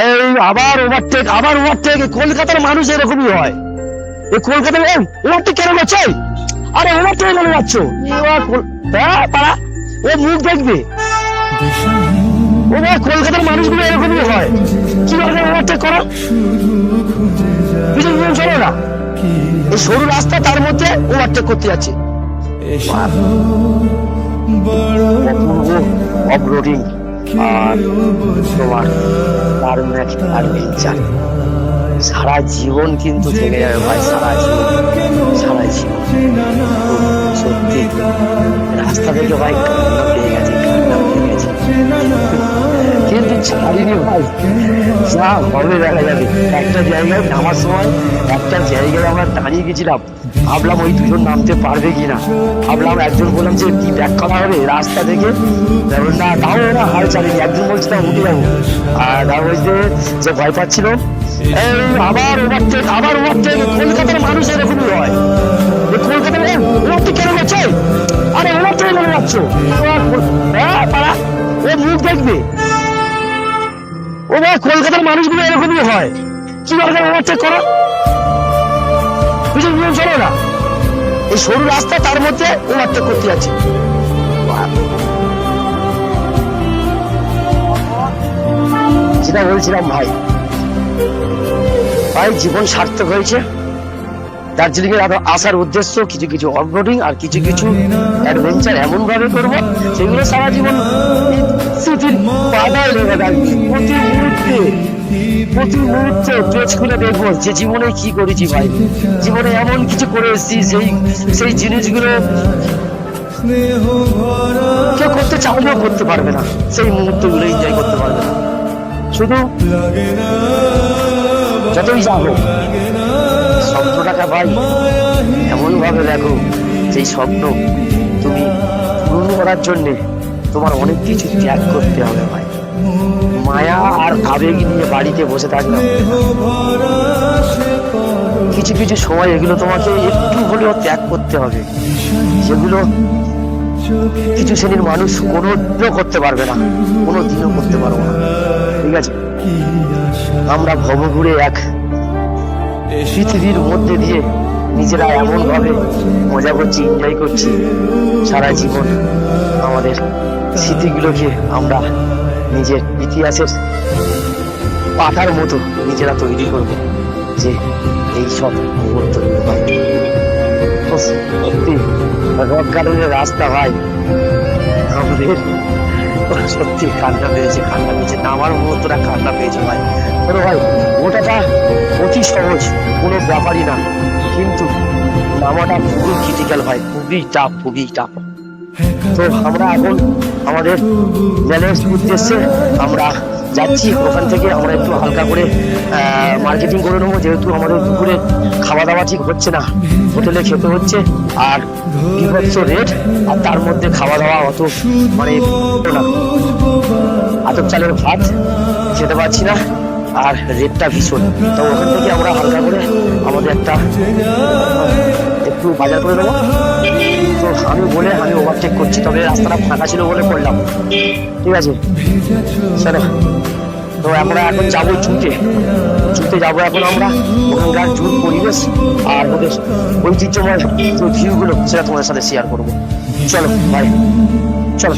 এই আবার ওভারটেক কলকাতার মানুষ এরকমই হয়। এই কলকাতার ওভারটেক কেন করছে? আরে ওভারটেক কেন যাচ্ছ? পাড়া ও মুখ দেখবে। ও ভাই, কলকাতার মানুষগুলো এরকমই হয়। কিভাবে ওভারটেক করো? কিছু নিয়ম চলো না। এই সরু রাস্তা, তার মধ্যে ওভারটেক করতে যাচ্ছে। অফরোডিং আর তোমার দারুণ একটা অ্যাডভেঞ্চার। সারা জীবন কিন্তু থেকে যাবে ভাই, সারা জীবন সত্যি। রাস্তা থেকে ভাই কান্না পেয়ে গেছে, কিন্তু ছাড়িনি ভাই। যা হবে দেখা যাবে। একটা জায়গায় নামার সময় একটা জায়গায় আমরা দাঁড়িয়ে গেছিলাম, ভাবলাম ওই দুজন নামতে পারবে কিনা। ভাবলাম, একজন বললাম যে কি ব্যাক করা হবে রাস্তা থেকে, না তাও ওরা হাল চালিয়ে। একজন বলছে না উঠে যাবো, আর তার বলছে যে ভয় পাচ্ছিল। আবার ওভারটেক কলকাতার মানুষ এরকমই হয়। কলকাতার ওভারটেক কেন করছে? আরে ওভারটেক কেন যাচ্ছ? পাড়া ও মুখ দেখবে। ও ভাই, কলকাতার মানুষগুলো এরকমই হয়। কিভাবে ওভারটেক করো? কিছু নিয়ম চলো না। এই সরু রাস্তা, তার মধ্যে ওভারটেক করতে যাচ্ছে। যেটা বলছিলাম ভাই, জীবন সার্থক হয়েছে। দার্জিলিং এর আসার উদ্দেশ্য কিছু কিছু অফরোডিং আর কিছু কিছু অ্যাডভেঞ্চার এমন ভাবে করবো সেগুলো সারা জীবন স্মৃতির পাতায় লেগে থাকবে। প্রতি মুহূর্তে পেজ খুলে দেখবো যে জীবনে কি করেছি ভাই। জীবনে এমন কিছু করে এসেছি, সেই জিনিসগুলো কেউ করতে চাইলেও করতে পারবে না। সেই মুহূর্তগুলো এনজয় করতে পারবে না। শুধু যতই যাবো স্বপ্নটাকে ভাই এমন ভাবে দেখো, সেই স্বপ্ন তুমি পূরণ করার জন্যে তোমার অনেক কিছু ত্যাগ করতে হবে ভাই। মায়া আর আবেগ নিয়ে বাড়িতে বসে থাকলাম, কিছু কিছু সময় এগুলো তোমাকে একটু হলেও ত্যাগ করতে হবে, যেগুলো কিছু শ্রেণীর মানুষ কোনোদিনও করতে পারবে না, কোনোদিনও করতে পারবো না। ঠিক আছে, আমরা ভবঘুরে এক পৃথিবীর মধ্যে দিয়ে নিজেরা এমন ভাবে মজা করছি, এনজয় করছি। সারা জীবন আমাদের স্মৃতিগুলোকে আমরা নিজের ইতিহাসের পাতার মতো নিজেরা তৈরি করব, যে এই সব মুহূর্তগুলো ভাই। সত্যি রক গার্ডেনের রাস্তা ভাই আমাদের সত্যি কান্না পেয়েছে। নামার মুহূর্তটা কান্না পেয়েছে ভাই। ধরো ভাই, ওটাটা অতি সহজ, কোনো ব্যাপারই না, কিন্তু নামাটা খুবই ক্রিটিক্যাল ভাই, খুবই টাফ। তো আমরা এখন আমাদের চ্যালেঞ্জ উদ্দেশ্যে আমরা যাচ্ছি। ওখান থেকে আমরা একটু হালকা করে মার্কেটিং করে নেবো, যেহেতু আমাদের দুপুরে খাওয়া দাওয়া ঠিক হচ্ছে না, হোটেলে খেতে হচ্ছে, আর বিভৎস রেট, আর তার মধ্যে খাওয়া দাওয়া অত মানে না, আতপ চালের ভাত খেতে পারছি না, আর রেটটা ভীষণ। তো ওখান থেকে আমরা হালকা করে আমাদের একটু বাজার করে নেবো। তো আমি ওভারটেক করছি, তবে রাস্তাটা ফাঁকা ছিল বলে করলাম। ঠিক আছে, চলো। তো আমরা এখন যাবো জুতে যাবো এখন আমরা। ওখানকার জুট পরিবেশ আর ওদের ঐতিহ্যময় যে ভিউগুলো, সেটা তোমাদের সাথে শেয়ার করবো। চলো ভাই, চলো।